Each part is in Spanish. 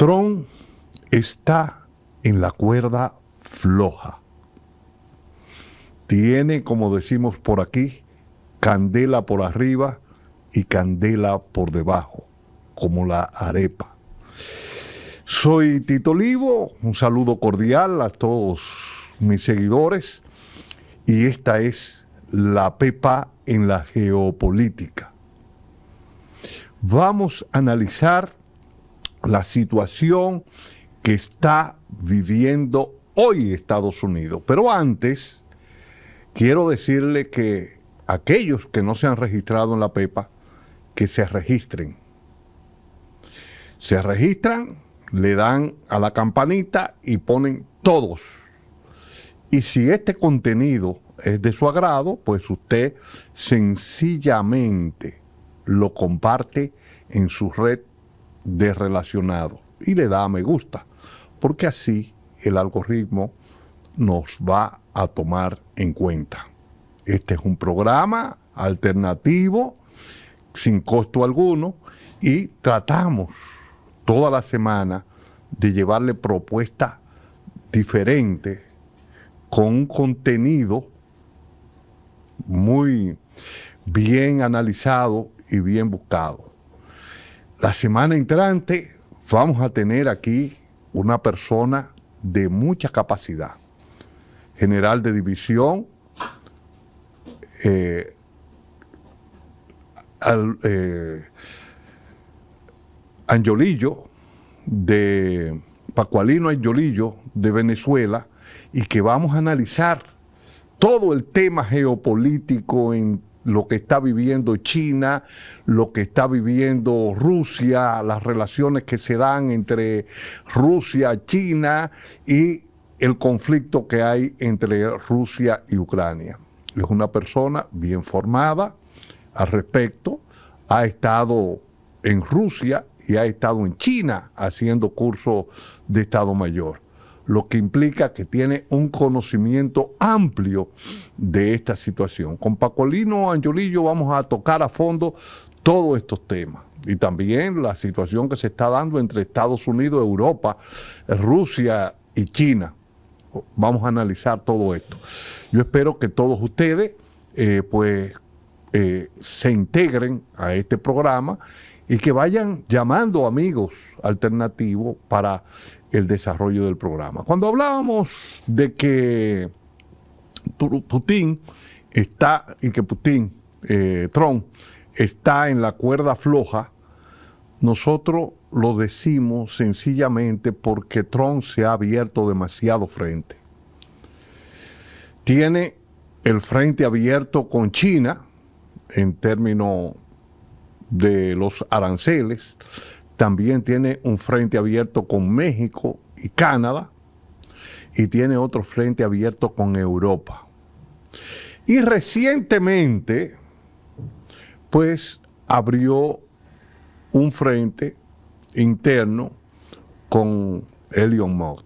Trump está en la cuerda floja. Tiene, como decimos por aquí, candela por arriba y candela por debajo, como la arepa. Soy Tito Olivo, un saludo cordial a todos mis seguidores y esta es la Pepa en la geopolítica. Vamos a analizar la situación que está viviendo hoy Estados Unidos. Pero antes, quiero decirle que aquellos que no se han registrado en la Pepa, que se registren. Se registran, le dan a la campanita y ponen todos. Y si este contenido es de su agrado, pues usted sencillamente lo comparte en su red de relacionados y le da a me gusta, porque así el algoritmo nos va a tomar en cuenta. Este es un programa alternativo, sin costo alguno, y tratamos toda la semana de llevarle propuestas diferentes con un contenido muy bien analizado y bien buscado. La semana entrante vamos a tener aquí una persona de mucha capacidad, general de división, Angiolillo, de Pascualino Angiolillo, de Venezuela, y que vamos a analizar todo el tema geopolítico en lo que está viviendo China, lo que está viviendo Rusia, las relaciones que se dan entre Rusia, China y el conflicto que hay entre Rusia y Ucrania. Es una persona bien formada al respecto, ha estado en Rusia y ha estado en China haciendo cursos de Estado Mayor, lo que implica que tiene un conocimiento amplio de esta situación. Con Pascualino Angiolillo vamos a tocar a fondo todos estos temas y también la situación que se está dando entre Estados Unidos, Europa, Rusia y China. Vamos a analizar todo esto. Yo espero que todos ustedes se integren a este programa y que vayan llamando amigos alternativos para el desarrollo del programa. Cuando hablábamos de que Trump está en la cuerda floja, nosotros lo decimos sencillamente porque Trump se ha abierto demasiado frente. Tiene el frente abierto con China en términos de los aranceles, también tiene un frente abierto con México y Canadá, y tiene otro frente abierto con Europa. Y recientemente, pues, abrió un frente interno con Elon Musk.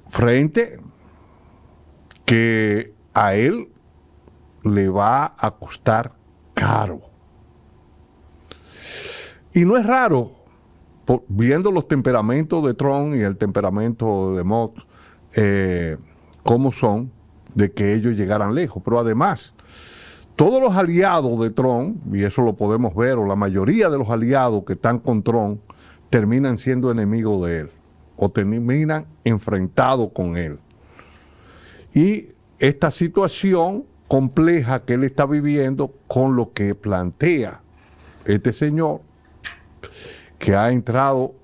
Frente que a él le va a costar caro. Y no es raro, viendo los temperamentos de Trump y el temperamento de Musk, cómo son, de que ellos llegaran lejos. Pero además, todos los aliados de Trump, y eso lo podemos ver, o la mayoría de los aliados que están con Trump, terminan siendo enemigos de él, o terminan enfrentados con él. Y esta situación compleja que él está viviendo con lo que plantea este señor, que ha entrado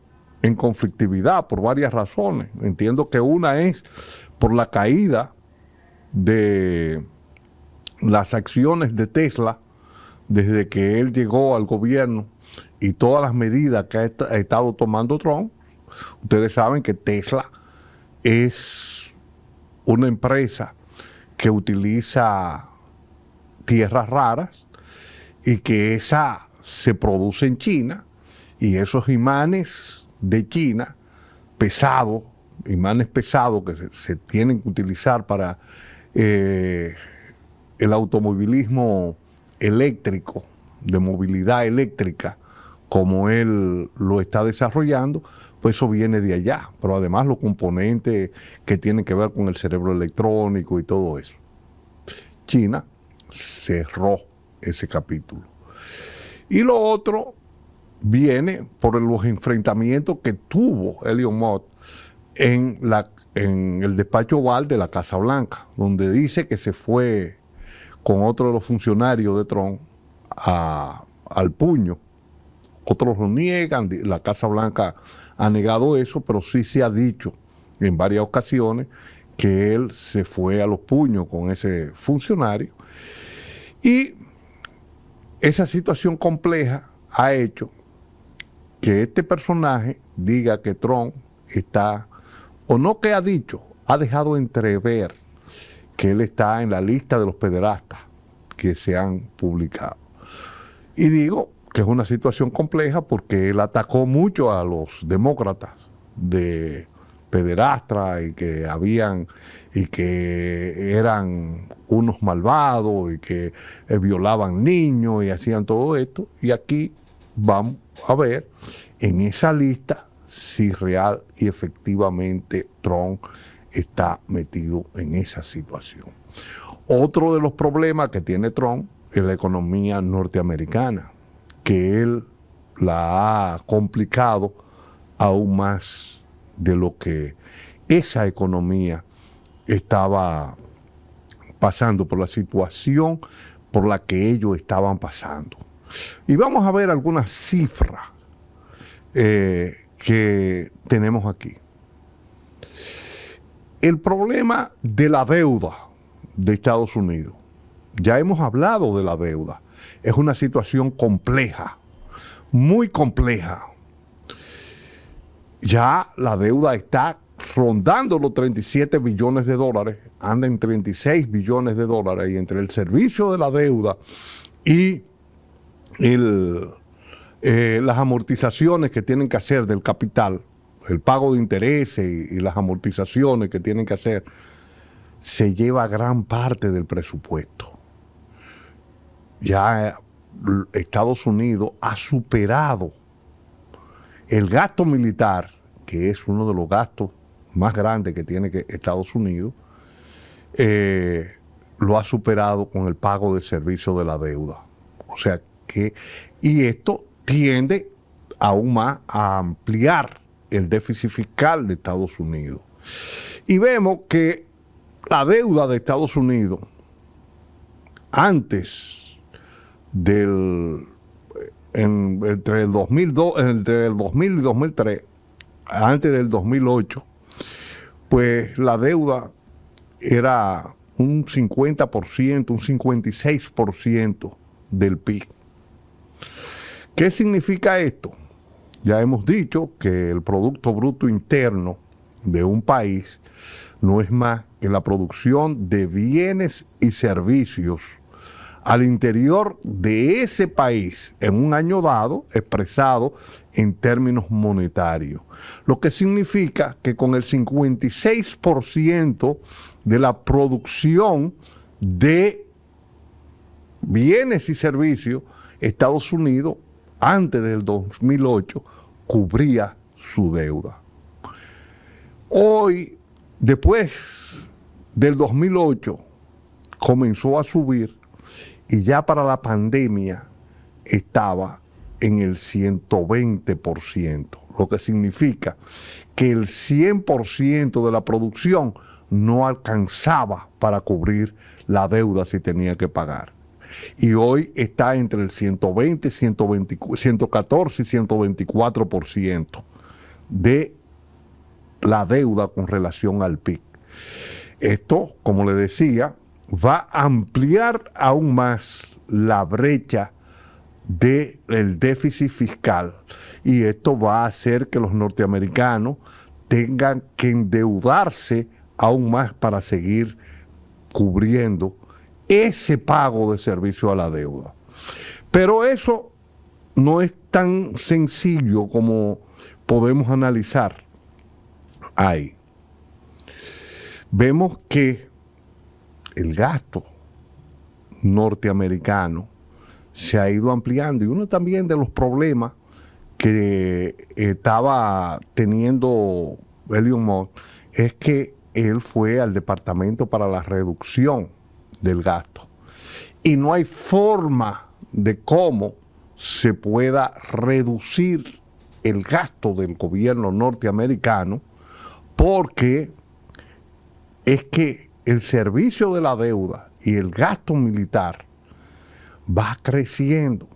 en conflictividad por varias razones. Entiendo que una es por la caída de las acciones de Tesla desde que él llegó al gobierno y todas las medidas que ha estado tomando Trump. Ustedes saben que Tesla es una empresa que utiliza tierras raras y que esa se produce en China, y esos imanes de China pesados, imanes pesados que se tienen que utilizar para el automovilismo eléctrico, de movilidad eléctrica, como él lo está desarrollando, pues eso viene de allá. Pero además los componentes que tienen que ver con el cerebro electrónico y todo eso. China cerró ese capítulo. Y lo otro viene por los enfrentamientos que tuvo Elon Musk en el despacho oval de la Casa Blanca, donde dice que se fue con otro de los funcionarios de Trump al puño. Otros lo niegan, la Casa Blanca ha negado eso, pero sí se ha dicho en varias ocasiones que él se fue a los puños con ese funcionario. Y esa situación compleja ha hecho que este personaje diga que Trump está, o no que ha dicho, ha dejado entrever que él está en la lista de los pederastas que se han publicado. Y digo que es una situación compleja porque él atacó mucho a los demócratas de pederastas y que eran unos malvados y que violaban niños y hacían todo esto. Y aquí vamos a ver en esa lista si real y efectivamente Trump está metido en esa situación. Otro de los problemas que tiene Trump es la economía norteamericana, que él la ha complicado aún más de lo que esa economía estaba pasando, por la situación por la que ellos estaban pasando. Y vamos a ver algunas cifras que tenemos aquí. El problema de la deuda de Estados Unidos. Ya hemos hablado de la deuda. Es una situación compleja, muy compleja. Ya la deuda está rondando los 37 billones de dólares, anda en 36 billones de dólares, y entre el servicio de la deuda y las amortizaciones que tienen que hacer del capital, el pago de intereses y las amortizaciones que tienen que hacer, se lleva gran parte del presupuesto. Ya Estados Unidos ha superado el gasto militar, que es uno de los gastos más grandes que tiene Estados Unidos, lo ha superado con el pago de servicio de la deuda. O sea que, y esto tiende aún más a ampliar el déficit fiscal de Estados Unidos. Y vemos que la deuda de Estados Unidos entre el 2000 y 2003, antes del 2008, pues la deuda era un 50%, un 56% del PIB. ¿Qué significa esto? Ya hemos dicho que el Producto Bruto Interno de un país no es más que la producción de bienes y servicios al interior de ese país en un año dado, expresado en términos monetarios. Lo que significa que con el 56% de la producción de bienes y servicios, Estados Unidos, antes del 2008, cubría su deuda. Hoy, después del 2008, comenzó a subir y ya para la pandemia estaba en el 120%, lo que significa que el 100% de la producción no alcanzaba para cubrir la deuda si tenía que pagar. Y hoy está entre el 120, 114 y 124% de la deuda con relación al PIB. Esto, como le decía, va a ampliar aún más la brecha del déficit fiscal, y esto va a hacer que los norteamericanos tengan que endeudarse aún más para seguir cubriendo ese pago de servicio a la deuda. Pero eso no es tan sencillo como podemos analizar ahí. Vemos que el gasto norteamericano se ha ido ampliando, y uno también de los problemas que estaba teniendo Elon Musk es que él fue al Departamento para la Reducción del Gasto. Y no hay forma de cómo se pueda reducir el gasto del gobierno norteamericano, porque es que el servicio de la deuda y el gasto militar va creciendo.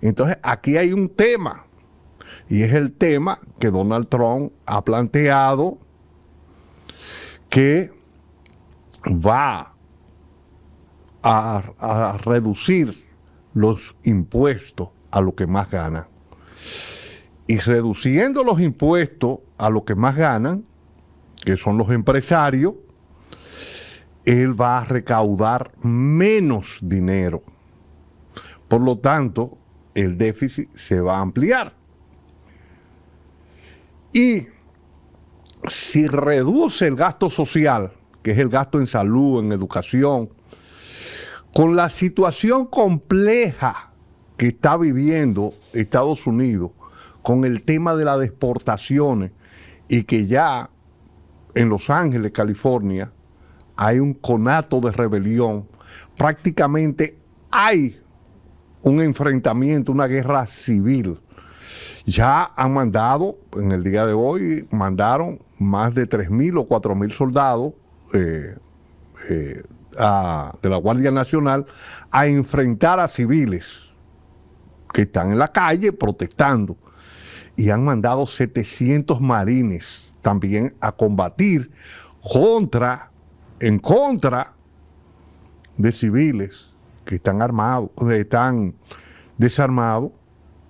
Entonces aquí hay un tema, y es el tema que Donald Trump ha planteado, que va a reducir los impuestos a los que más ganan. Y reduciendo los impuestos a los que más ganan, que son los empresarios, él va a recaudar menos dinero. Por lo tanto, el déficit se va a ampliar. Y si reduce el gasto social, que es el gasto en salud, en educación, con la situación compleja que está viviendo Estados Unidos, con el tema de las deportaciones, y que ya en Los Ángeles, California, hay un conato de rebelión, prácticamente hay un enfrentamiento, una guerra civil. Ya han mandado, en el día de hoy, mandaron más de 3.000 o 4.000 soldados de la Guardia Nacional a enfrentar a civiles que están en la calle protestando. Y han mandado 700 marines también a combatir en contra de civiles que están armados, están desarmados,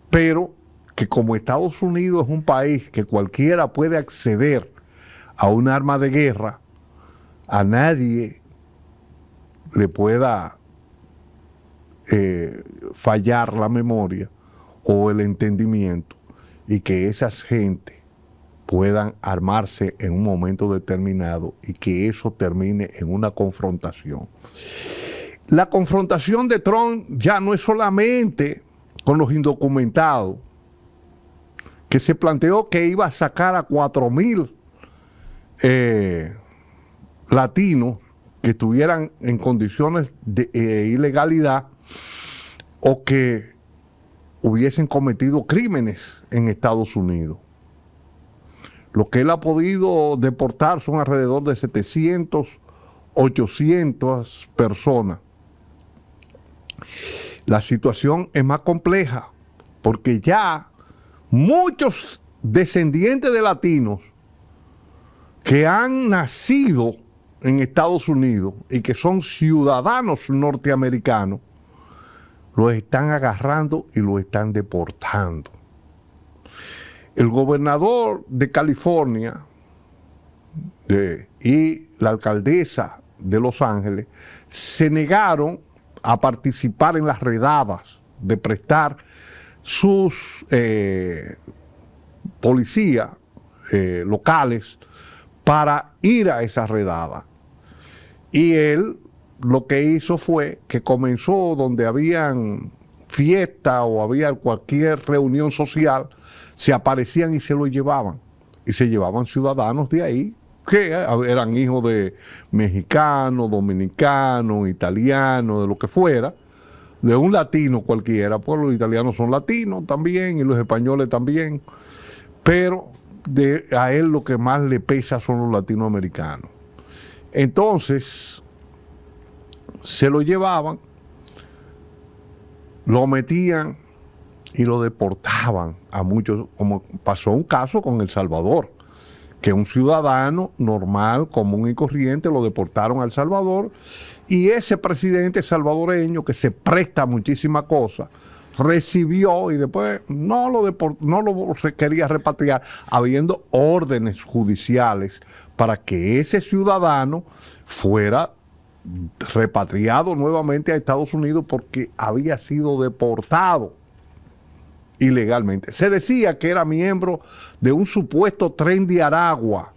pero que como Estados Unidos es un país que cualquiera puede acceder a un arma de guerra, a nadie le pueda fallar la memoria o el entendimiento, y que esas gentes puedan armarse en un momento determinado y que eso termine en una confrontación. La confrontación de Trump ya no es solamente con los indocumentados, que se planteó que iba a sacar a 4.000 latinos que estuvieran en condiciones de ilegalidad o que hubiesen cometido crímenes en Estados Unidos. Lo que él ha podido deportar son alrededor de 700, 800 personas. La situación es más compleja porque ya muchos descendientes de latinos que han nacido en Estados Unidos y que son ciudadanos norteamericanos, los están agarrando y los están deportando. El gobernador de California y la alcaldesa de Los Ángeles se negaron a participar en las redadas, de prestar sus policías locales para ir a esa redada. Y él lo que hizo fue que comenzó donde habían fiesta o había cualquier reunión social, se aparecían y se lo llevaban. Y se llevaban ciudadanos de ahí, que eran hijos de mexicanos, dominicanos, italianos, de lo que fuera, de un latino cualquiera, pues los italianos son latinos también y los españoles también, pero a él lo que más le pesa son los latinoamericanos. Entonces, se lo llevaban, lo metían y lo deportaban a muchos, como pasó un caso con El Salvador, que un ciudadano normal, común y corriente lo deportaron a El Salvador, y ese presidente salvadoreño que se presta a muchísimas cosas, recibió y después no lo quería repatriar, habiendo órdenes judiciales para que ese ciudadano fuera repatriado nuevamente a Estados Unidos porque había sido deportado ilegalmente. Se decía que era miembro de un supuesto tren de Aragua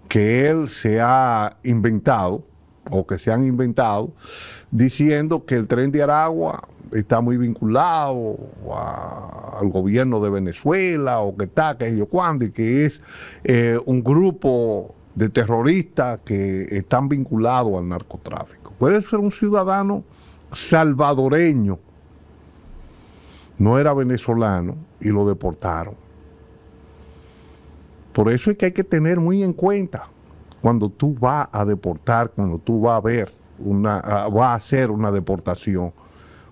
que él se ha inventado, o que se han inventado, diciendo que el Tren de Aragua está muy vinculado al gobierno de Venezuela, o que está, que yo cuándo, y que es un grupo de terroristas que están vinculados al narcotráfico. Puede ser un ciudadano salvadoreño, no era venezolano, y lo deportaron. Por eso es que hay que tener muy en cuenta cuando tú vas a deportar, cuando tú vas a hacer una deportación,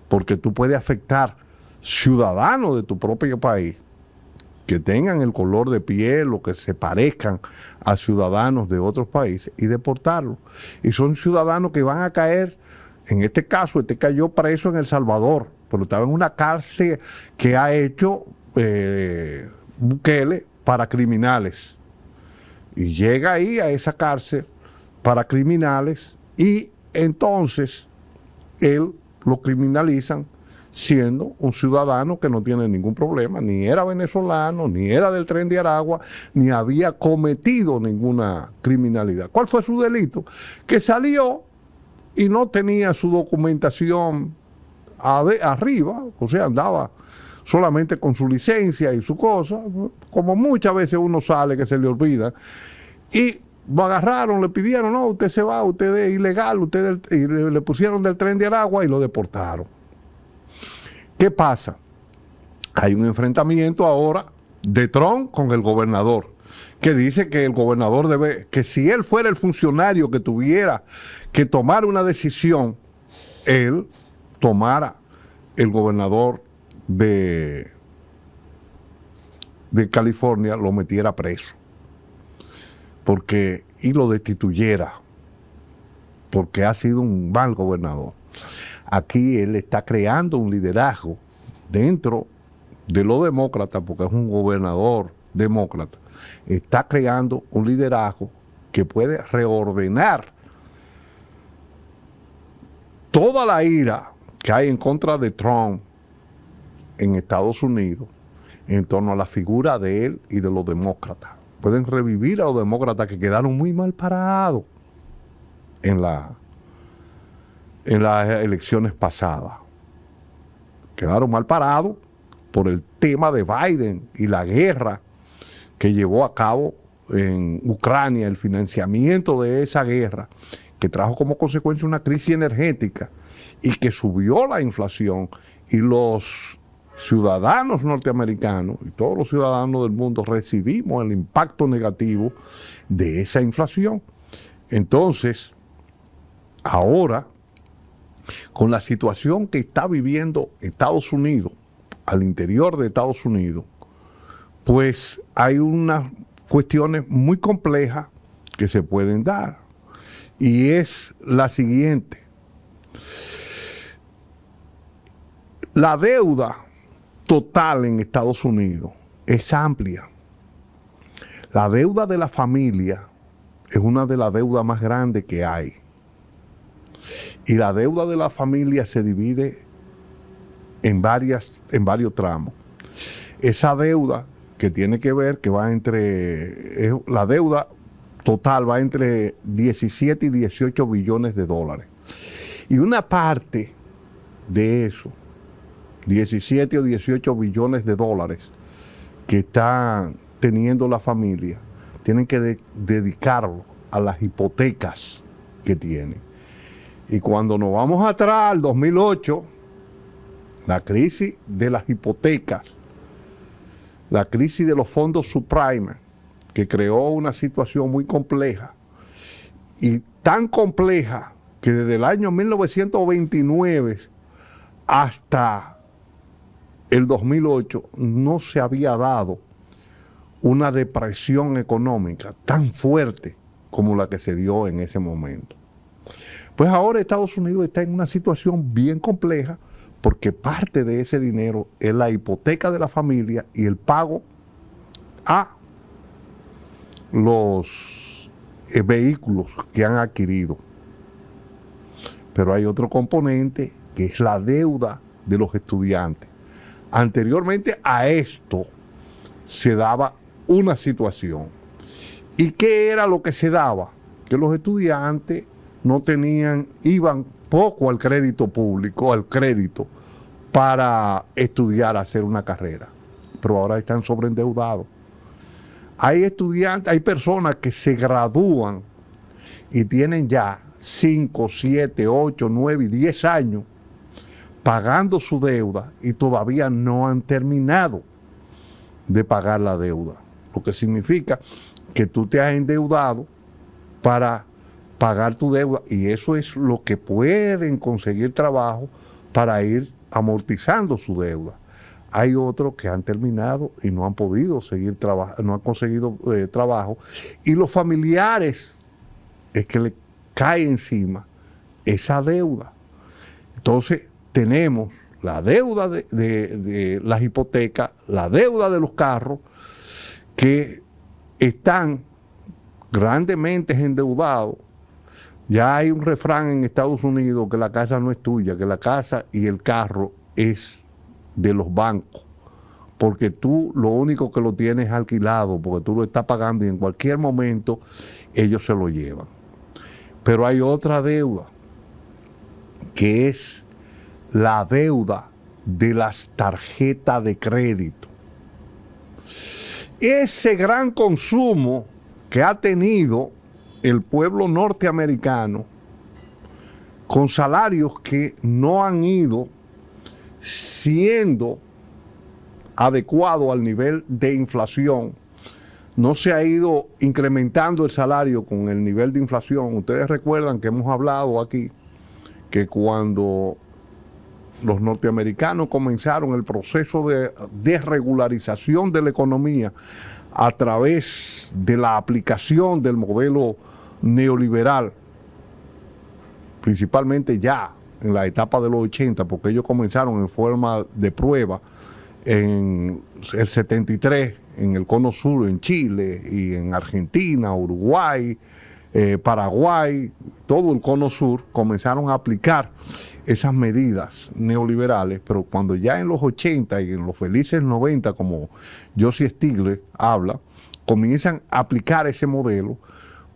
porque tú puedes afectar ciudadanos de tu propio país que tengan el color de piel o que se parezcan a ciudadanos de otros países y deportarlos. Y son ciudadanos que van a caer, en este caso, este cayó preso en El Salvador, pero estaba en una cárcel que ha hecho Bukele para criminales. Y llega ahí a esa cárcel para criminales y entonces él lo criminalizan siendo un ciudadano que no tiene ningún problema, ni era venezolano, ni era del Tren de Aragua, ni había cometido ninguna criminalidad. ¿Cuál fue su delito? Que salió y no tenía su documentación arriba, o sea, andaba solamente con su licencia y su cosa, como muchas veces uno sale que se le olvida, y lo agarraron, le pidieron, no, usted se va, usted es ilegal, y le pusieron del Tren de Aragua y lo deportaron. ¿Qué pasa? Hay un enfrentamiento ahora de Trump con el gobernador, que dice que el gobernador que si él fuera el funcionario que tuviera que tomar una decisión, él tomara el gobernador de California, lo metiera preso y lo destituyera porque ha sido un mal gobernador. Aquí él está creando un liderazgo dentro de los demócratas, porque es un gobernador demócrata, está creando un liderazgo que puede reordenar toda la ira que hay en contra de Trump en Estados Unidos en torno a la figura de él y de los demócratas. Pueden revivir a los demócratas que quedaron muy mal parados en las elecciones pasadas. Quedaron mal parados por el tema de Biden y la guerra que llevó a cabo en Ucrania, el financiamiento de esa guerra, que trajo como consecuencia una crisis energética y que subió la inflación, y los ciudadanos norteamericanos y todos los ciudadanos del mundo recibimos el impacto negativo de esa inflación. Entonces, ahora, con la situación que está viviendo Estados Unidos, al interior de Estados Unidos, pues hay unas cuestiones muy complejas que se pueden dar. Y es la siguiente. La deuda total en Estados Unidos es amplia. La deuda de la familia es una de las deudas más grandes que hay. Y la deuda de la familia se divide en varios tramos. Esa deuda que tiene que ver, que va la deuda total va entre 17 y 18 billones de dólares. Y una parte de eso, 17 o 18 billones de dólares que está teniendo la familia, tienen que dedicarlo a las hipotecas que tienen. Y cuando nos vamos atrás, al 2008, la crisis de las hipotecas, la crisis de los fondos subprime, que creó una situación muy compleja, y tan compleja que desde el año 1929 hasta el 2008 no se había dado una depresión económica tan fuerte como la que se dio en ese momento. Pues ahora Estados Unidos está en una situación bien compleja, porque parte de ese dinero es la hipoteca de la familia y el pago a los vehículos que han adquirido. Pero hay otro componente que es la deuda de los estudiantes. Anteriormente a esto se daba una situación. ¿Y qué era lo que se daba? Que los estudiantes no tenían, iban poco al crédito público, al crédito, para estudiar, hacer una carrera. Pero ahora están sobreendeudados. Hay estudiantes, hay personas que se gradúan y tienen ya 5, 7, 8, 9 y 10 años pagando su deuda y todavía no han terminado de pagar la deuda. Lo que significa que tú te has endeudado para pagar tu deuda y eso es lo que pueden conseguir trabajo para ir amortizando su deuda. Hay otros que han terminado y no han podido seguir trabajando, no han conseguido trabajo, y los familiares es que le cae encima esa deuda. Entonces tenemos la deuda de las hipotecas, la deuda de los carros, que están grandemente endeudados. Ya hay un refrán en Estados Unidos que la casa no es tuya, que la casa y el carro es de los bancos, porque tú lo único que lo tienes alquilado, porque tú lo estás pagando y en cualquier momento ellos se lo llevan. Pero hay otra deuda, que es la deuda de las tarjetas de crédito. Ese gran consumo que ha tenido el pueblo norteamericano, con salarios que no han ido siendo adecuado al nivel de inflación, no se ha ido incrementando el salario con el nivel de inflación. Ustedes recuerdan que hemos hablado aquí que cuando los norteamericanos comenzaron el proceso de desregularización de la economía a través de la aplicación del modelo neoliberal, principalmente ya en la etapa de los 80, porque ellos comenzaron en forma de prueba en el 73, en el Cono Sur, en Chile, y en Argentina, Uruguay, Paraguay, todo el Cono Sur, comenzaron a aplicar esas medidas neoliberales, pero cuando ya en los 80 y en los felices 90, como Josie Stiglitz habla, comienzan a aplicar ese modelo,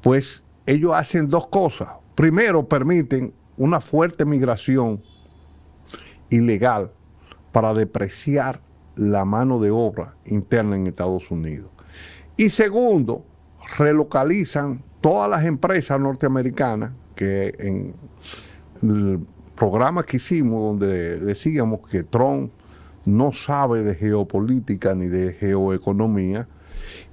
pues ellos hacen dos cosas. Primero, permiten una fuerte migración ilegal para depreciar la mano de obra interna en Estados Unidos. Y segundo, relocalizan todas las empresas norteamericanas que en el programa que hicimos donde decíamos que Trump no sabe de geopolítica ni de geoeconomía,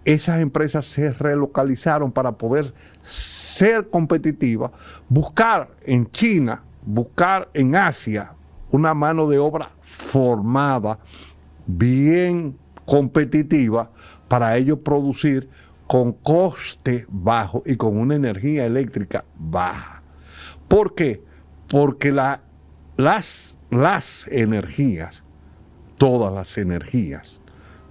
esas empresas se relocalizaron para poder ser competitivas, buscar en China, buscar en Asia una mano de obra formada, bien competitiva, para ellos producir con coste bajo y con una energía eléctrica baja. ¿Por qué? Porque las energías, todas las energías,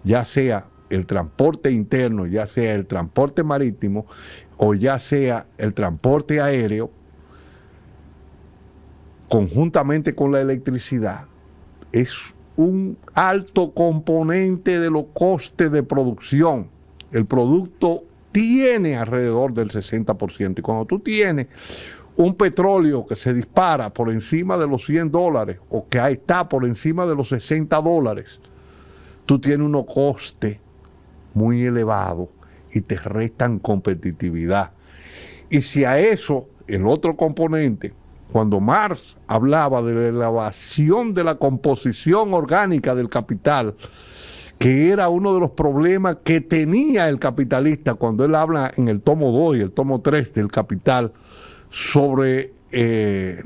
ya sea el transporte interno, ya sea el transporte marítimo o ya sea el transporte aéreo, conjuntamente con la electricidad, es un alto componente de los costes de producción. El producto tiene alrededor del 60%. Y cuando tú tienes un petróleo que se dispara por encima de los $100 o que está por encima de los $60, tú tienes unos costes muy elevados y te restan competitividad. Y si a eso, el otro componente, cuando Marx hablaba de la elevación de la composición orgánica del capital, que era uno de los problemas que tenía el capitalista, cuando él habla en el tomo 2 y el tomo 3 del Capital, sobre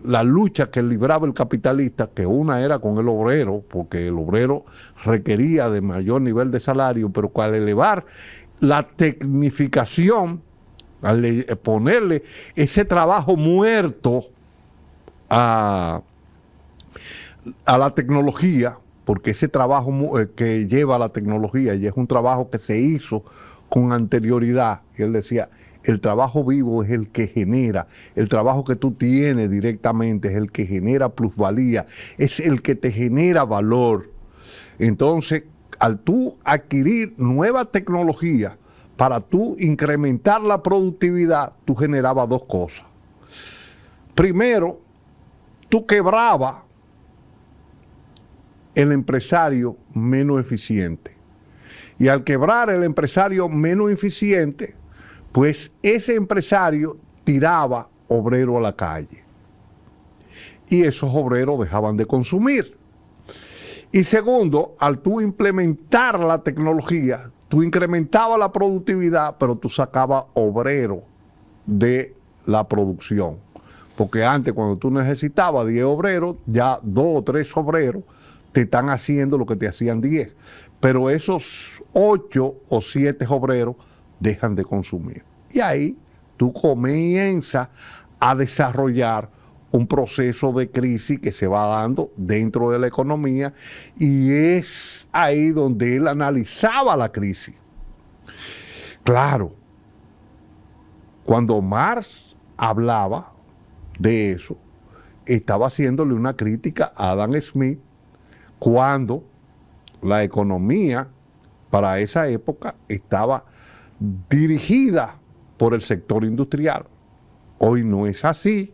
la lucha que libraba el capitalista, que una era con el obrero, porque el obrero requería de mayor nivel de salario, pero al elevar la tecnificación, al ponerle ese trabajo muerto a la tecnología, porque ese trabajo que lleva a la tecnología y es un trabajo que se hizo con anterioridad, y él decía, el trabajo vivo es el que genera, el trabajo que tú tienes directamente es el que genera plusvalía, es el que te genera valor. Entonces, al tú adquirir nueva tecnología para tú incrementar la productividad, tú generabas dos cosas. primero, tú quebrabas el empresario menos eficiente. Y al quebrar el empresario menos eficiente, pues ese empresario tiraba obreros a la calle. Y esos obreros dejaban de consumir. Y segundo, al tú implementar la tecnología, tú incrementabas la productividad, pero tú sacabas obreros de la producción. Porque antes, cuando tú necesitabas 10 obreros, ya 2 o 3 obreros te están haciendo lo que te hacían 10. Pero esos 8 o 7 obreros dejan de consumir. Y ahí tú comienzas a desarrollar un proceso de crisis que se va dando dentro de la economía, y es ahí donde él analizaba la crisis. Claro, cuando Marx hablaba de eso, estaba haciéndole una crítica a Adam Smith, cuando la economía para esa época estaba dirigida por el sector industrial. Hoy no es así.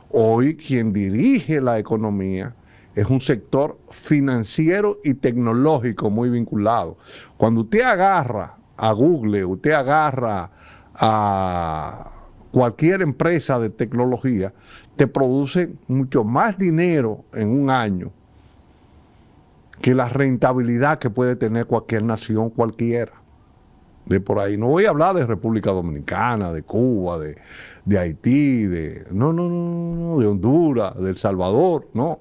Hoy quien dirige la economía es un sector financiero y tecnológico muy vinculado. Cuando usted agarra a Google, usted agarra a cualquier empresa de tecnología, te produce mucho más dinero en un año que la rentabilidad que puede tener cualquier nación cualquiera. De por ahí. No voy a hablar de República Dominicana, de Cuba, de Haití, de Honduras, de El Salvador, no.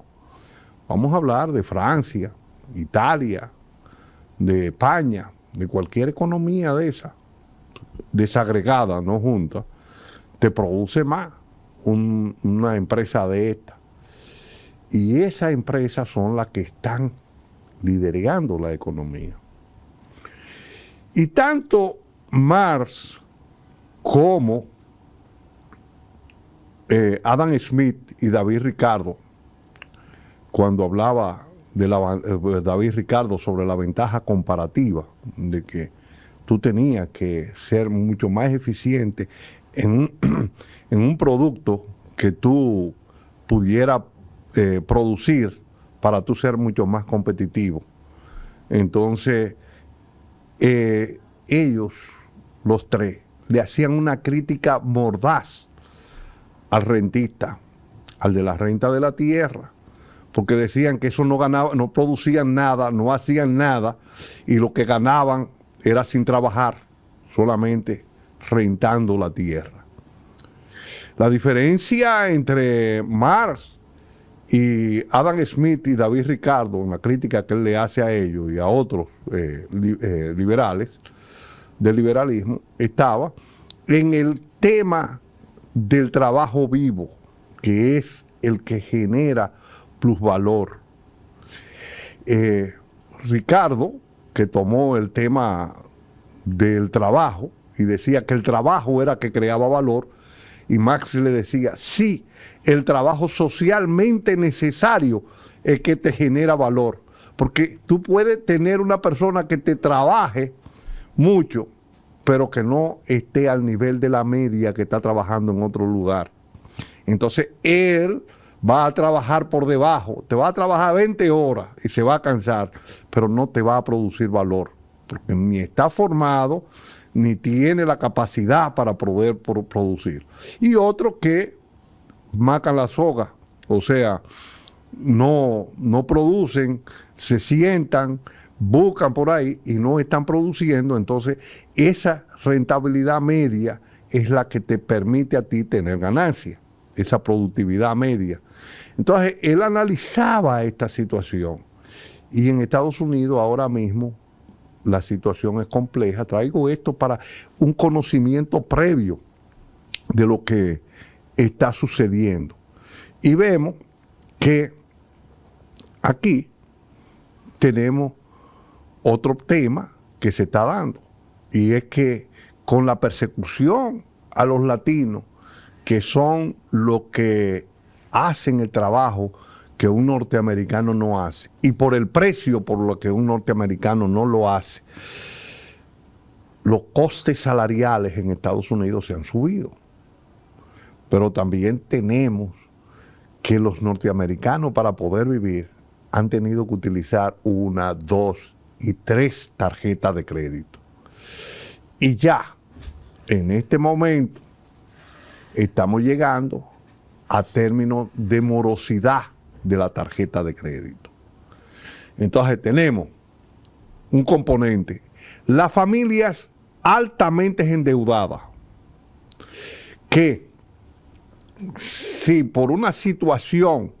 Vamos a hablar de Francia, Italia, de España, de cualquier economía de esa, desagregada, no junta, te produce más una empresa de esta. Y esas empresas son las que están liderando la economía. Y tanto Marx como Adam Smith y David Ricardo, cuando hablaba de David Ricardo sobre la ventaja comparativa, de que tú tenías que ser mucho más eficiente en un producto que tú pudieras producir para tú ser mucho más competitivo. Entonces, ellos, los tres, le hacían una crítica mordaz al rentista, al de la renta de la tierra, porque decían que eso no ganaba, no producían nada, no hacían nada, y lo que ganaban era sin trabajar, solamente rentando la tierra. La diferencia entre Marx y Adam Smith y David Ricardo, en la crítica que él le hace a ellos y a otros liberales del liberalismo, estaba en el tema del trabajo vivo, que es el que genera plusvalor. Ricardo, que tomó el tema del trabajo y decía que el trabajo era que creaba valor, y Marx le decía, sí, el trabajo socialmente necesario es que te genera valor, porque tú puedes tener una persona que te trabaje mucho, pero que no esté al nivel de la media que está trabajando en otro lugar. Entonces él va a trabajar por debajo, te va a trabajar 20 horas y se va a cansar, pero no te va a producir valor, porque ni está formado, ni tiene la capacidad para poder producir. Y otro que macan la soga, o sea, no producen, se sientan, buscan por ahí y no están produciendo. Entonces esa rentabilidad media es la que te permite a ti tener ganancia, esa productividad media. Entonces él analizaba esta situación, y en Estados Unidos ahora mismo la situación es compleja. Traigo esto para un conocimiento previo de lo que está sucediendo. Y vemos que aquí tenemos otro tema que se está dando, y es que con la persecución a los latinos, que son los que hacen el trabajo que un norteamericano no hace, y por el precio por lo que un norteamericano no lo hace, los costes salariales en Estados Unidos se han subido. Pero también tenemos que los norteamericanos, para poder vivir, han tenido que utilizar 1, 2 y 3 tarjetas de crédito. Y ya, en este momento, estamos llegando a términos de morosidad de la tarjeta de crédito. Entonces tenemos un componente, las familias altamente endeudadas, que si por una situación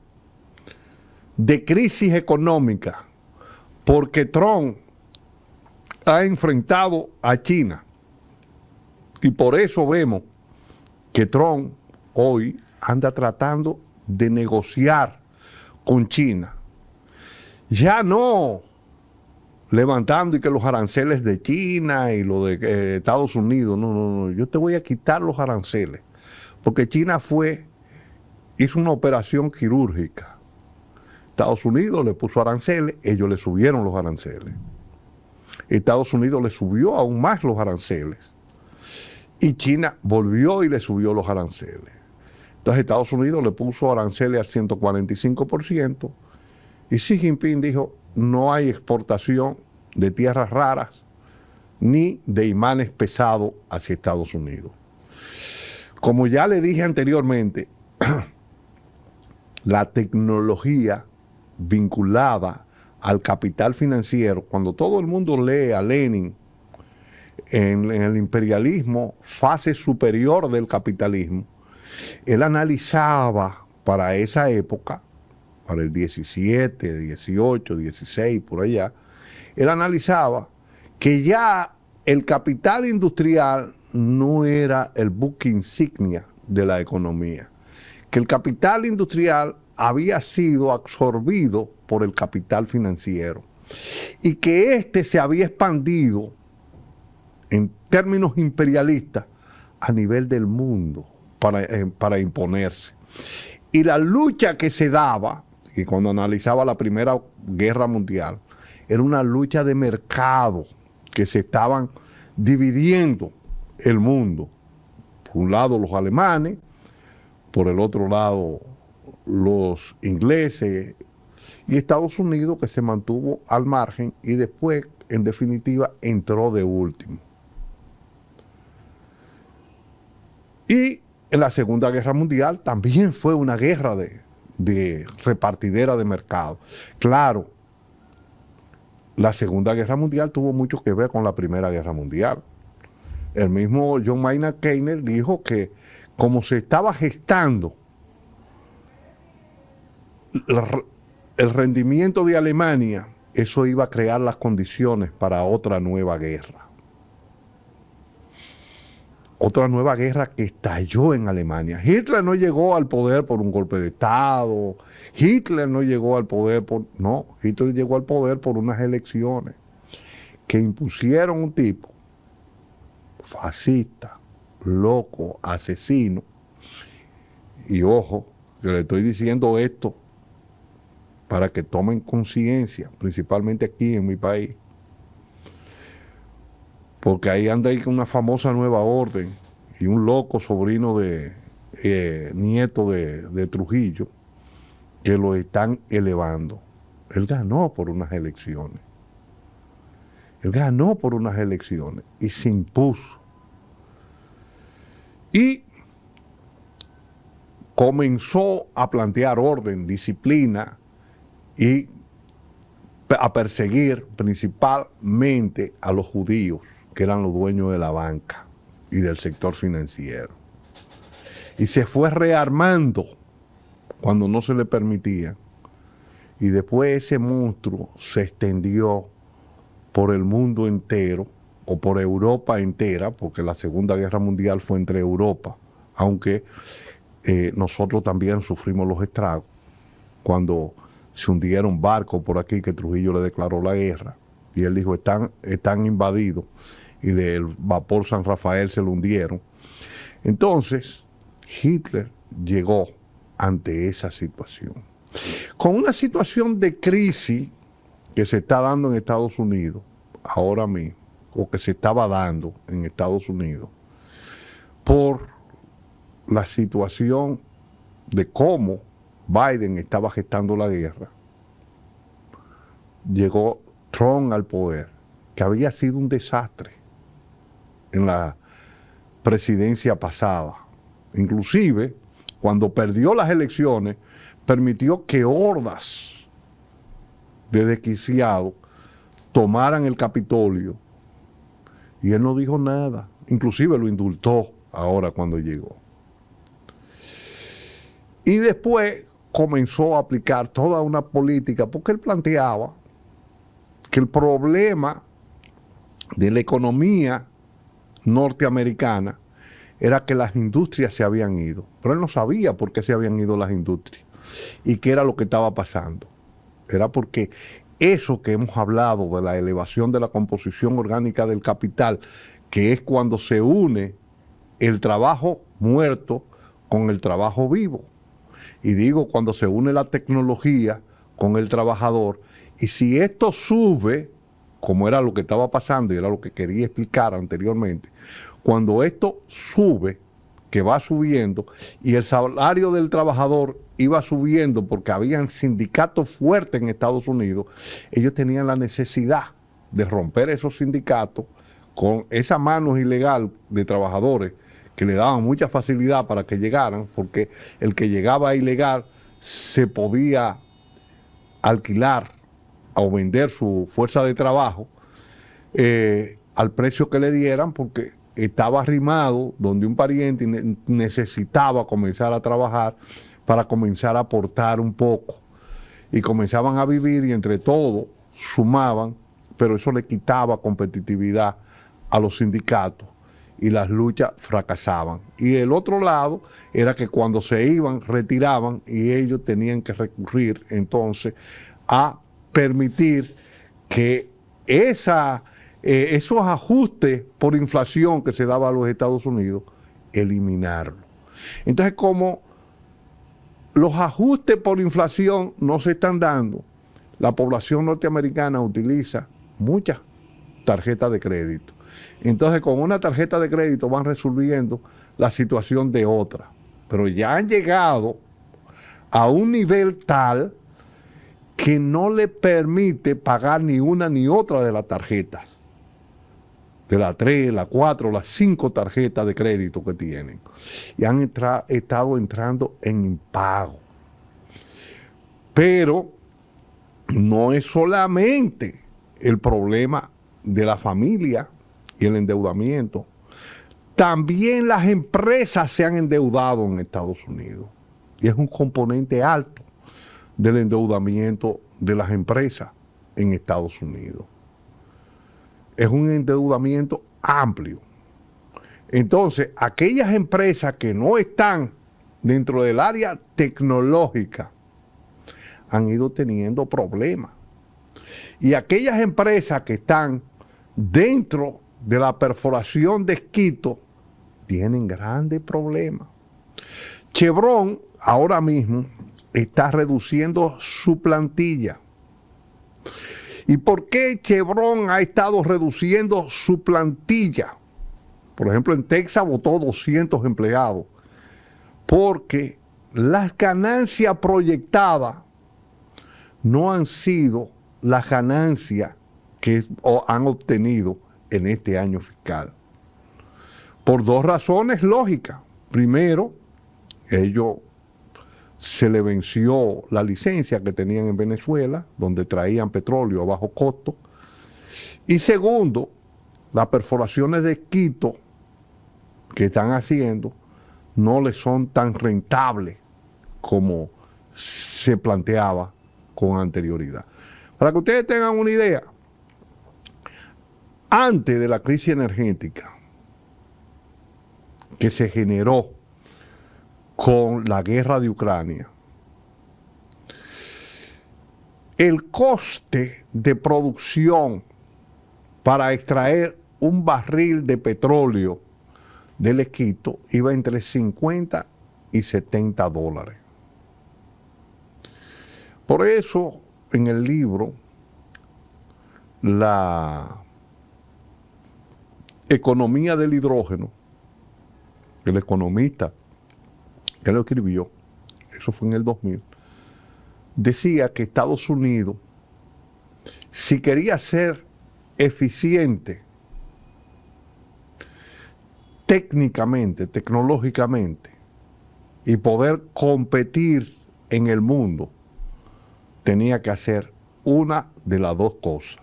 de crisis económica, porque Trump ha enfrentado a China, y por eso vemos que Trump hoy anda tratando de negociar con China, ya no levantando y que los aranceles de China y lo de Estados Unidos, no, yo te voy a quitar los aranceles, porque China hizo una operación quirúrgica. Estados Unidos le puso aranceles, ellos le subieron los aranceles. Estados Unidos le subió aún más los aranceles. Y China volvió y le subió los aranceles. Entonces Estados Unidos le puso aranceles al 145%, y Xi Jinping dijo, no hay exportación de tierras raras ni de imanes pesados hacia Estados Unidos. Como ya le dije anteriormente, la tecnología vinculada al capital financiero, cuando todo el mundo lee a Lenin en el imperialismo, fase superior del capitalismo, él analizaba para esa época, para el 17, 18, 16, por allá, él analizaba que ya el capital industrial no era el buque insignia de la economía, que el capital industrial había sido absorbido por el capital financiero y que éste se había expandido en términos imperialistas a nivel del mundo para imponerse. Y la lucha que se daba, y cuando analizaba la Primera Guerra Mundial, era una lucha de mercado, que se estaban dividiendo el mundo. Por un lado los alemanes, por el otro lado los ingleses, y Estados Unidos, que se mantuvo al margen y después, en definitiva, entró de último. Y en la Segunda Guerra Mundial también fue una guerra de repartidera de mercado. Claro, la Segunda Guerra Mundial tuvo mucho que ver con la Primera Guerra Mundial. El mismo John Maynard Keynes dijo que como se estaba gestando el rendimiento de Alemania, eso iba a crear las condiciones para otra nueva guerra. Otra nueva guerra que estalló en Alemania. Hitler no llegó al poder por un golpe de Estado. Hitler no llegó al poder no, Hitler llegó al poder por unas elecciones que impusieron un tipo fascista, loco, asesino. Y ojo, que le estoy diciendo esto para que tomen conciencia, principalmente aquí en mi país. Porque ahí anda ahí con una famosa nueva orden y un loco sobrino nieto de Trujillo, que lo están elevando. Él ganó por unas elecciones. Él ganó por unas elecciones y se impuso. Y comenzó a plantear orden, disciplina y a perseguir principalmente a los judíos, que eran los dueños de la banca y del sector financiero. Y se fue rearmando cuando no se le permitía. Y después ese monstruo se extendió por el mundo entero, o por Europa entera, porque la Segunda Guerra Mundial fue entre Europa, aunque nosotros también sufrimos los estragos cuando se hundieron barcos por aquí que Trujillo le declaró la guerra. Y él dijo, están invadidos. Y el vapor San Rafael se lo hundieron. Entonces, Hitler llegó ante esa situación. Con una situación de crisis que se está dando en Estados Unidos, ahora mismo, o que se estaba dando en Estados Unidos, por la situación de cómo Biden estaba gestando la guerra, llegó Trump al poder, que había sido un desastre en la presidencia pasada. Inclusive, cuando perdió las elecciones, permitió que hordas de desquiciados tomaran el Capitolio y él no dijo nada. Inclusive lo indultó ahora cuando llegó. Y después comenzó a aplicar toda una política, porque él planteaba que el problema de la economía norteamericana era que las industrias se habían ido, pero él no sabía por qué se habían ido las industrias y qué era lo que estaba pasando. Era porque eso que hemos hablado de la elevación de la composición orgánica del capital, que es cuando se une el trabajo muerto con el trabajo vivo. Y digo, cuando se une la tecnología con el trabajador, y si esto sube, como era lo que estaba pasando y era lo que quería explicar anteriormente, cuando esto sube, que va subiendo, y el salario del trabajador iba subiendo porque habían sindicatos fuertes en Estados Unidos, ellos tenían la necesidad de romper esos sindicatos con esa mano ilegal de trabajadores que le daban mucha facilidad para que llegaran, porque el que llegaba ilegal se podía alquilar o vender su fuerza de trabajo al precio que le dieran, porque estaba arrimado donde un pariente necesitaba comenzar a trabajar para comenzar a aportar un poco. Y comenzaban a vivir y entre todos sumaban, pero eso le quitaba competitividad a los sindicatos y las luchas fracasaban. Y el otro lado era que cuando se iban, retiraban y ellos tenían que recurrir entonces a permitir que esos ajustes por inflación que se daba a los Estados Unidos, eliminarlo. Entonces, como los ajustes por inflación no se están dando, la población norteamericana utiliza muchas tarjetas de crédito. Entonces, con una tarjeta de crédito van resolviendo la situación de otra. Pero ya han llegado a un nivel tal que no le permite pagar ni una ni otra de las tarjetas. De las 3, las 4, las 5 tarjetas de crédito que tienen. Y han estado entrando en impago. Pero no es solamente el problema de la familia y el endeudamiento. También las empresas se han endeudado en Estados Unidos. Y es un componente alto del endeudamiento de las empresas en Estados Unidos. Es un endeudamiento amplio. Entonces, aquellas empresas que no están dentro del área tecnológica han ido teniendo problemas. Y aquellas empresas que están dentro de la perforación de esquisto tienen grandes problemas. Chevron ahora mismo está reduciendo su plantilla. ¿Y por qué Chevron ha estado reduciendo su plantilla? Por ejemplo, en Texas votó 200 empleados. Porque las ganancias proyectadas no han sido las ganancias que han obtenido en este año fiscal. Por dos razones lógicas. Primero, ellos se le venció la licencia que tenían en Venezuela, donde traían petróleo a bajo costo. Y segundo, las perforaciones de esquisto que están haciendo no les son tan rentables como se planteaba con anterioridad. Para que ustedes tengan una idea, antes de la crisis energética que se generó con la guerra de Ucrania, el coste de producción para extraer un barril de petróleo del esquisto iba entre 50 y 70 dólares. Por eso, en el libro, La economía del hidrógeno, el economista que lo escribió, eso fue en el 2000, decía que Estados Unidos, si quería ser eficiente técnicamente, tecnológicamente, y poder competir en el mundo, tenía que hacer una de las dos cosas,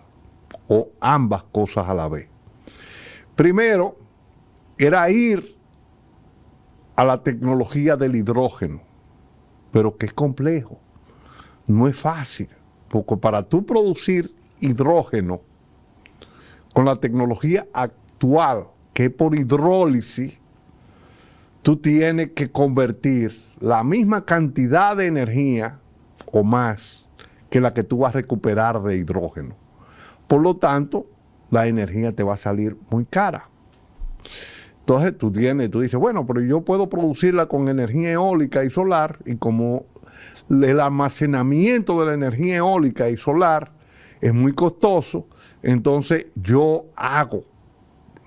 o ambas cosas a la vez. Primero, era ir a la tecnología del hidrógeno, pero que es complejo, no es fácil, porque para tú producir hidrógeno con la tecnología actual, que es por hidrólisis, tú tienes que convertir la misma cantidad de energía o más que la que tú vas a recuperar de hidrógeno. Por lo tanto, la energía te va a salir muy cara. Entonces tú dices, bueno, pero yo puedo producirla con energía eólica y solar, y como el almacenamiento de la energía eólica y solar es muy costoso, entonces yo hago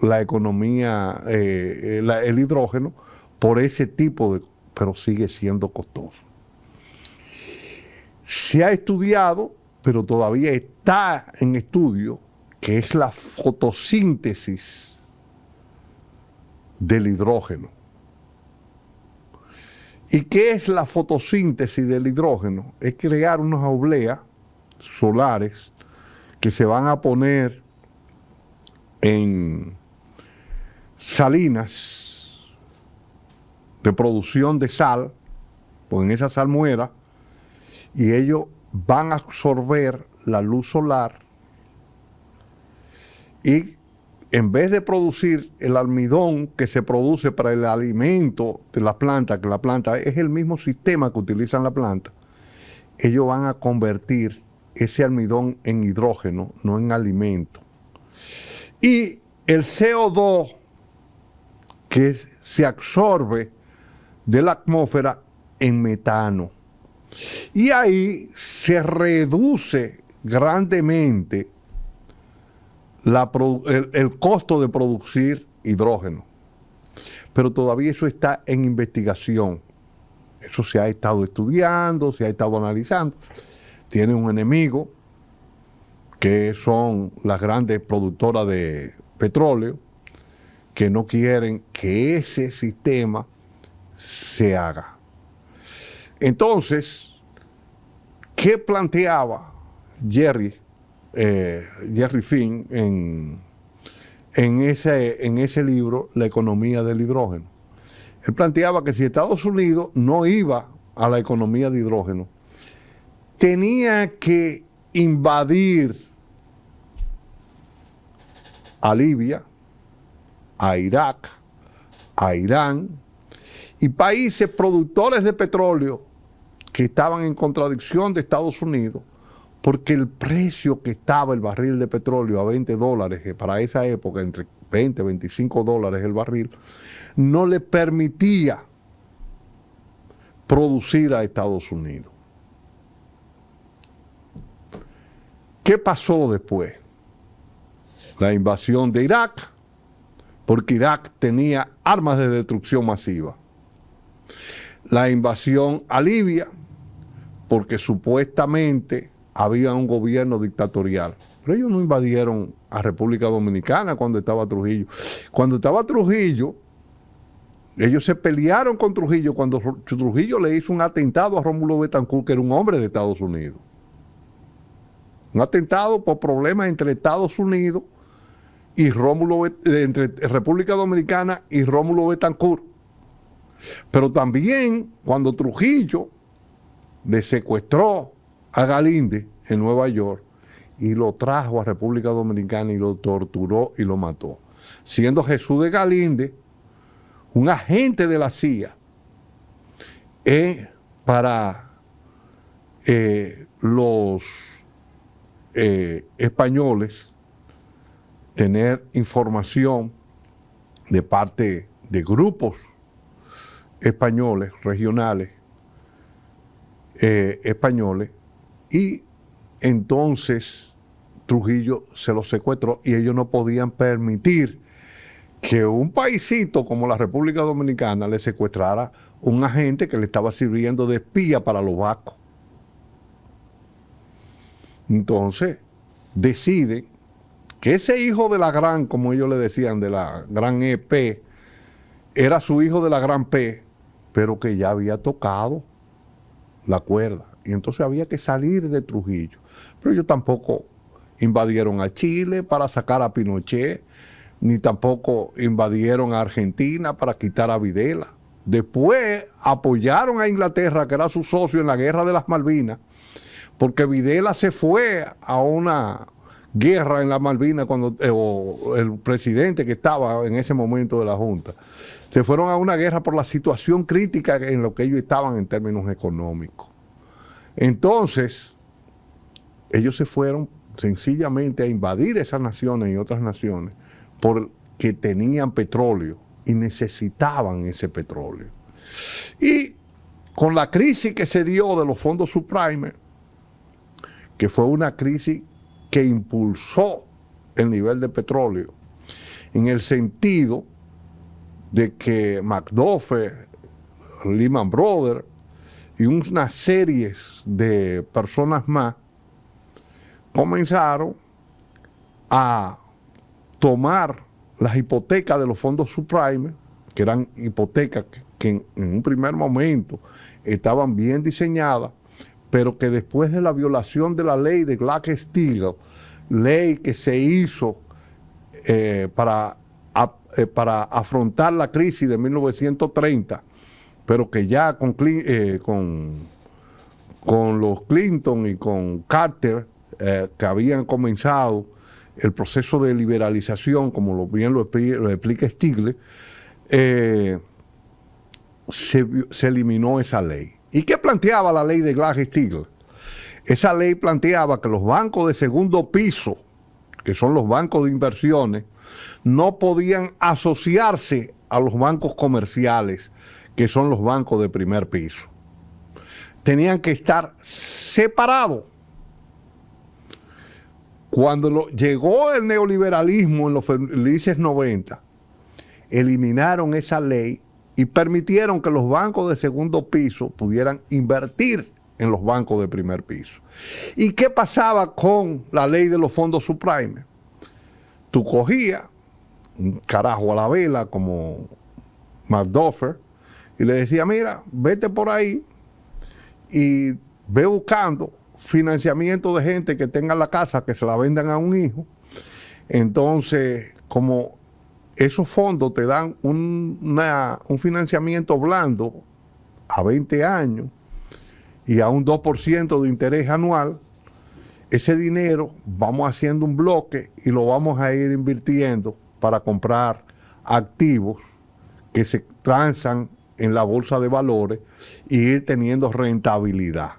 la economía, el hidrógeno por ese tipo de, pero sigue siendo costoso. Se ha estudiado, pero todavía está en estudio, que es la fotosíntesis del hidrógeno. ¿Y qué es la fotosíntesis del hidrógeno? Es crear unas obleas solares que se van a poner en salinas de producción de sal, pues en esa salmuera, y ellos van a absorber la luz solar, y en vez de producir el almidón que se produce para el alimento de la planta, que la planta es el mismo sistema que utilizan la planta, ellos van a convertir ese almidón en hidrógeno, no en alimento. Y el CO2 que se absorbe de la atmósfera en metano. Y ahí se reduce grandemente el costo de producir hidrógeno. Pero todavía eso está en investigación. Eso se ha estado estudiando, se ha estado analizando. Tiene un enemigo, que son las grandes productoras de petróleo, que no quieren que ese sistema se haga. Entonces, ¿qué planteaba Jerry Finn en ese libro, La economía del hidrógeno? Él planteaba que si Estados Unidos no iba a la economía de hidrógeno, tenía que invadir a Libia, a Irak, a Irán, y países productores de petróleo que estaban en contradicción de Estados Unidos, porque el precio que estaba el barril de petróleo a $20, que para esa época entre 20 y 25 dólares el barril, no le permitía producir a Estados Unidos. ¿Qué pasó después? La invasión de Irak, porque Irak tenía armas de destrucción masiva. La invasión a Libia, porque supuestamente había un gobierno dictatorial. Pero ellos no invadieron a República Dominicana cuando estaba Trujillo. Cuando estaba Trujillo, ellos se pelearon con Trujillo cuando Trujillo le hizo un atentado a Rómulo Betancourt, que era un hombre de Estados Unidos. Un atentado por problemas entre Estados Unidos y entre República Dominicana y Rómulo Betancourt. Pero también cuando Trujillo le secuestró a Galíndez en Nueva York y lo trajo a República Dominicana y lo torturó y lo mató, siendo Jesús de Galíndez un agente de la CIA para los españoles tener información de parte de grupos españoles, regionales españoles, y entonces Trujillo se los secuestró y ellos no podían permitir que un paisito como la República Dominicana le secuestrara un agente que le estaba sirviendo de espía para los vascos. Entonces, decide que ese hijo de la gran, como ellos le decían, de la gran EP, era su hijo de la gran P, pero que ya había tocado la cuerda. Y entonces había que salir de Trujillo. Pero ellos tampoco invadieron a Chile para sacar a Pinochet, ni tampoco invadieron a Argentina para quitar a Videla. Después apoyaron a Inglaterra, que era su socio en la guerra de las Malvinas, porque Videla se fue a una guerra en las Malvinas cuando el presidente que estaba en ese momento de la Junta se fueron a una guerra por la situación crítica en lo que ellos estaban en términos económicos. Entonces, ellos se fueron sencillamente a invadir esas naciones y otras naciones porque tenían petróleo y necesitaban ese petróleo. Y con la crisis que se dio de los fondos subprimes, que fue una crisis que impulsó el nivel de petróleo, en el sentido de que Madoff, Lehman Brothers y una serie de personas más comenzaron a tomar las hipotecas de los fondos subprimes, que eran hipotecas que en un primer momento estaban bien diseñadas, pero que después de la violación de la ley de Glass-Steagall, ley que se hizo para afrontar la crisis de 1930, pero que ya con los Clinton y con Carter, que habían comenzado el proceso de liberalización, como bien lo explica Stiglitz, se eliminó esa ley. ¿Y qué planteaba la ley de Glass-Steagall? Esa ley planteaba que los bancos de segundo piso, que son los bancos de inversiones, no podían asociarse a los bancos comerciales, que son los bancos de primer piso. Tenían que estar separados. Cuando llegó el neoliberalismo en los felices 90, eliminaron esa ley y permitieron que los bancos de segundo piso pudieran invertir en los bancos de primer piso. ¿Y qué pasaba con la ley de los fondos subprimes? Tú cogías un carajo a la vela como Madoff y le decía, mira, vete por ahí y ve buscando financiamiento de gente que tenga la casa, que se la vendan a un hijo. Entonces, como esos fondos te dan un financiamiento blando a 20 años y a un 2% de interés anual, ese dinero vamos haciendo un bloque y lo vamos a ir invirtiendo para comprar activos que se transan en la bolsa de valores y ir teniendo rentabilidad.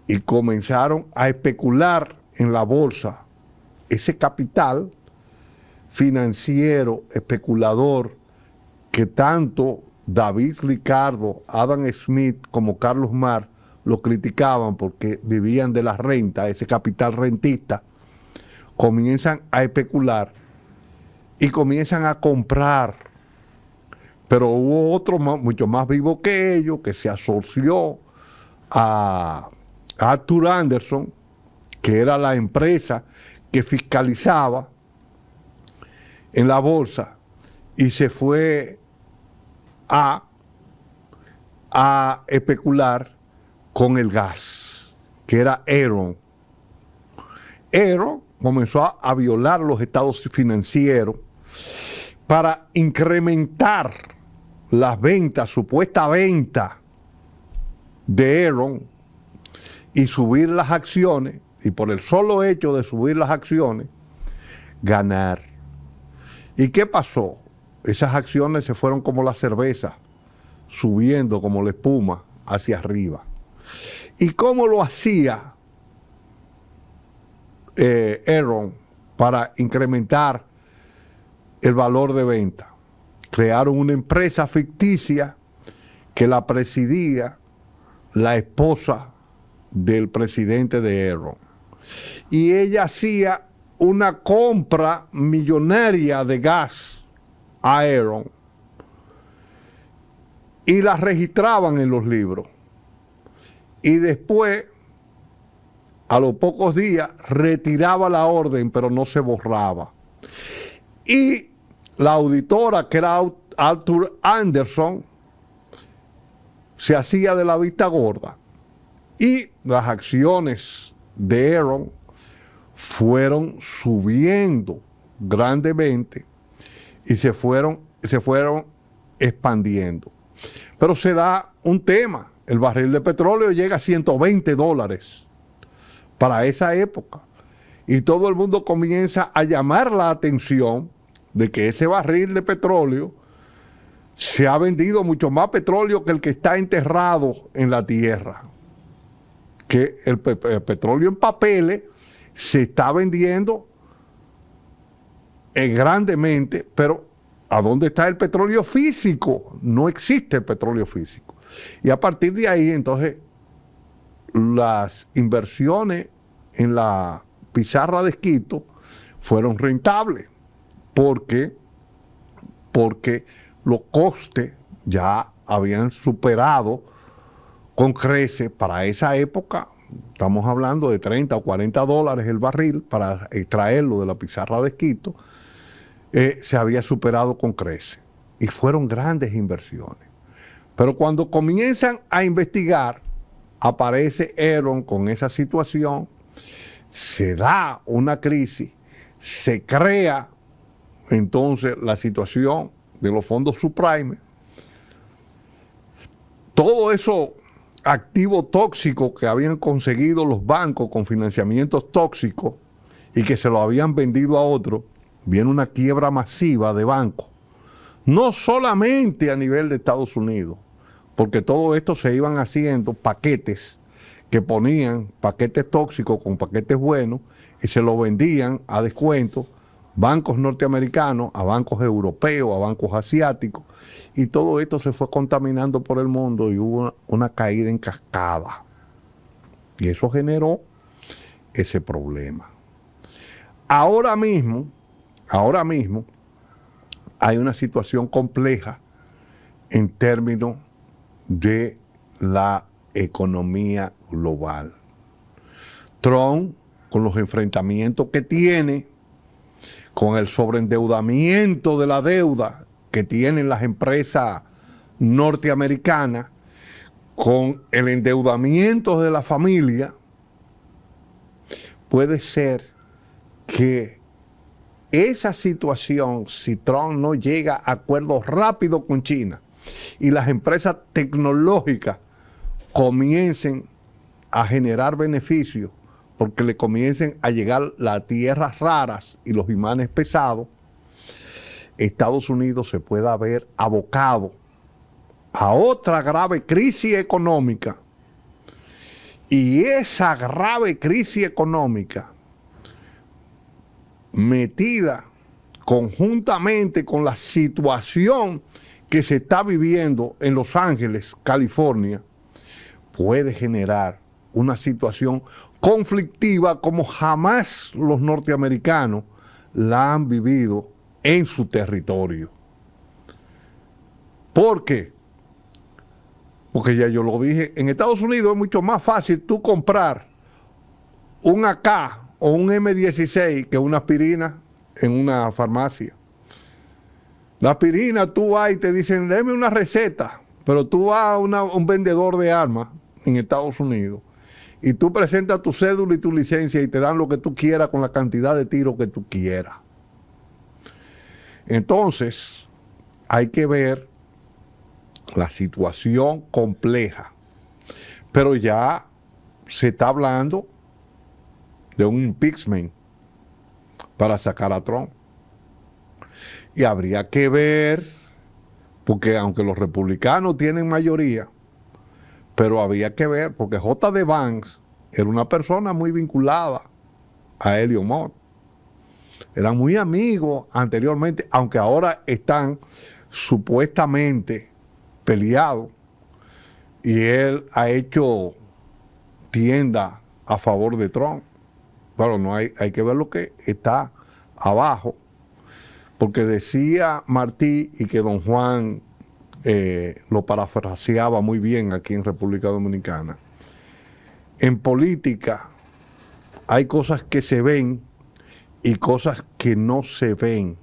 Y comenzaron a especular en la bolsa ese capital financiero, especulador, que tanto David Ricardo, Adam Smith como Carlos Marx lo criticaban porque vivían de la renta, ese capital rentista. Comienzan a especular y comienzan a comprar. Pero hubo otro mucho más vivo que ellos, que se asoció a Arthur Andersen, que era la empresa que fiscalizaba en la bolsa, y se fue a especular con el gas, que era Enron. Enron comenzó a violar los estados financieros para incrementar las ventas, supuesta venta de Enron, y subir las acciones, y por el solo hecho de subir las acciones, ganar. ¿Y qué pasó? Esas acciones se fueron como la cerveza, subiendo como la espuma hacia arriba. ¿Y cómo lo hacía Enron para incrementar el valor de venta? Crearon una empresa ficticia que la presidía la esposa del presidente de Enron. Y ella hacía una compra millonaria de gas a Enron y las registraban en los libros. Y después, a los pocos días, retiraba la orden, pero no se borraba. Y la auditora, que era Arthur Anderson, se hacía de la vista gorda. Y las acciones de Enron fueron subiendo grandemente y se fueron expandiendo. Pero se da un tema. El barril de petróleo llega a $120 para esa época. Y todo el mundo comienza a llamar la atención de que ese barril de petróleo se ha vendido mucho más petróleo que el que está enterrado en la tierra. Que el petróleo en papeles se está vendiendo grandemente, pero ¿a dónde está el petróleo físico? No existe el petróleo físico. Y a partir de ahí, entonces, las inversiones en la pizarra de esquisto fueron rentables. Porque los costes ya habían superado con creces para esa época. Estamos hablando de 30 o 40 dólares el barril para extraerlo de la pizarra de esquisto. Se había superado con creces. Y fueron grandes inversiones. Pero cuando comienzan a investigar, aparece Enron con esa situación, se da una crisis, se crea entonces la situación de los fondos subprime, todo eso activos tóxicos que habían conseguido los bancos con financiamientos tóxicos y que se lo habían vendido a otros, viene una quiebra masiva de bancos. No solamente a nivel de Estados Unidos, porque todo esto se iban haciendo paquetes que ponían paquetes tóxicos con paquetes buenos y se lo vendían a descuento bancos norteamericanos, a bancos europeos, a bancos asiáticos, y todo esto se fue contaminando por el mundo y hubo una caída en cascada. Y eso generó ese problema. Ahora mismo, hay una situación compleja en términos de la economía global. Trump, con los enfrentamientos que tiene, con el sobreendeudamiento de la deuda que tienen las empresas norteamericanas, con el endeudamiento de la familia, puede ser que esa situación, si Trump no llega a acuerdos rápidos con China y las empresas tecnológicas comiencen a generar beneficios porque le comiencen a llegar las tierras raras y los imanes pesados, Estados Unidos se pueda ver abocado a otra grave crisis económica. Y esa grave crisis económica, metida conjuntamente con la situación que se está viviendo en Los Ángeles, California, puede generar una situación conflictiva como jamás los norteamericanos la han vivido en su territorio. ¿Por qué? Porque ya yo lo dije, en Estados Unidos es mucho más fácil tú comprar un AK o un M16 que una aspirina en una farmacia. La aspirina tú vas y te dicen, deme una receta, pero tú vas a un vendedor de armas en Estados Unidos y tú presentas tu cédula y tu licencia y te dan lo que tú quieras con la cantidad de tiros que tú quieras. Entonces, hay que ver la situación compleja, pero ya se está hablando de un impeachment para sacar a Trump. Y habría que ver, porque aunque los republicanos tienen mayoría, pero había que ver, porque J.D. Vance era una persona muy vinculada a Elon Musk. Eran muy amigos anteriormente, aunque ahora están supuestamente peleados. Y él ha hecho tienda a favor de Trump. Claro, no hay que ver lo que está abajo. Porque decía Martí y que don Juan lo parafraseaba muy bien aquí en República Dominicana. En política hay cosas que se ven y cosas que no se ven.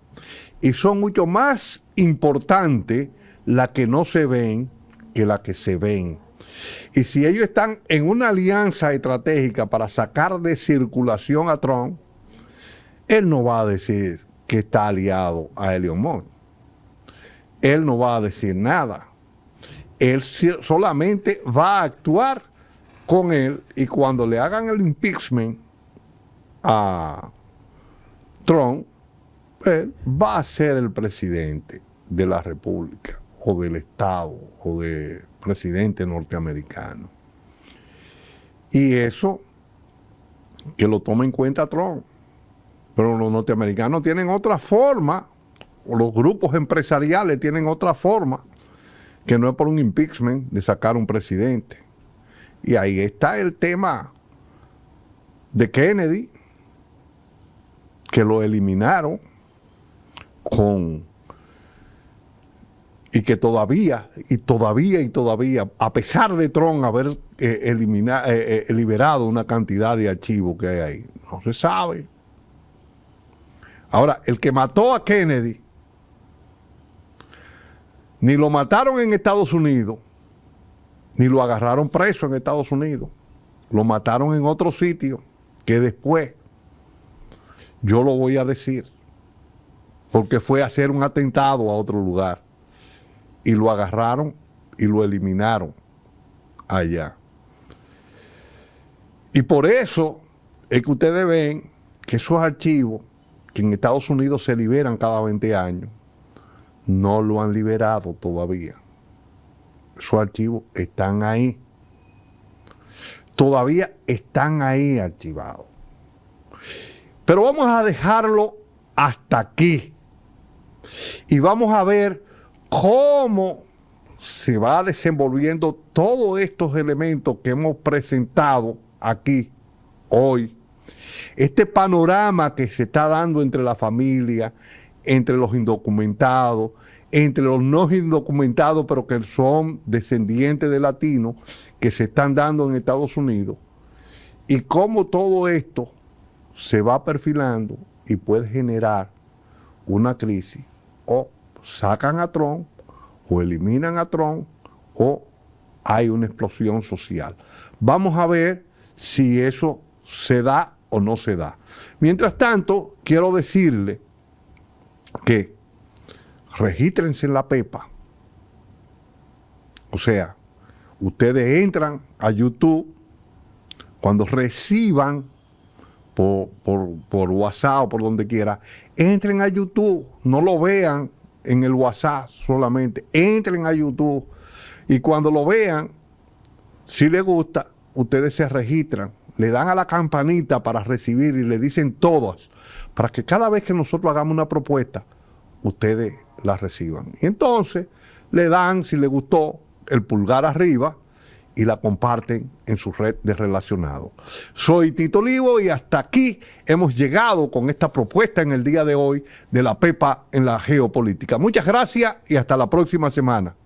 Y son mucho más importantes las que no se ven que las que se ven. Y si ellos están en una alianza estratégica para sacar de circulación a Trump, él no va a decir que está aliado a Elon Musk. Él no va a decir nada. Él solamente va a actuar con él, y cuando le hagan el impeachment a Trump, él va a ser el presidente de la República o del Estado o del presidente norteamericano. Y eso que lo tome en cuenta Trump. Pero los norteamericanos tienen otra forma, o los grupos empresariales tienen otra forma, que no es por un impeachment de sacar un presidente. Y ahí está el tema de Kennedy, que lo eliminaron y que todavía, a pesar de Trump haber liberado una cantidad de archivos que hay ahí, no se sabe. Ahora, el que mató a Kennedy, ni lo mataron en Estados Unidos, ni lo agarraron preso en Estados Unidos. Lo mataron en otro sitio, que después yo lo voy a decir, porque fue a hacer un atentado a otro lugar. Y lo agarraron y lo eliminaron allá. Y por eso es que ustedes ven que esos archivos que en Estados Unidos se liberan cada 20 años, no lo han liberado todavía. Esos archivos están ahí. Todavía están ahí archivados. Pero vamos a dejarlo hasta aquí. Y vamos a ver cómo se va desenvolviendo todos estos elementos que hemos presentado aquí hoy. Este panorama que se está dando entre la familia, entre los indocumentados, entre los no indocumentados, pero que son descendientes de latinos, que se están dando en Estados Unidos, y cómo todo esto se va perfilando y puede generar una crisis. O sacan a Trump, o eliminan a Trump, o hay una explosión social. Vamos a ver si eso se da o no se da. Mientras tanto, quiero decirle que regístrense en la PEPA. O sea, ustedes entran a YouTube, cuando reciban por WhatsApp o por donde quiera, entren a YouTube, no lo vean en el WhatsApp solamente, entren a YouTube, y cuando lo vean, si les gusta, ustedes se registran, le dan a la campanita para recibir y le dicen todas, para que cada vez que nosotros hagamos una propuesta, ustedes la reciban. Y entonces le dan, si les gustó, el pulgar arriba y la comparten en su red de relacionados. Soy Tito Olivo y hasta aquí hemos llegado con esta propuesta en el día de hoy de la PEPA en la geopolítica. Muchas gracias y hasta la próxima semana.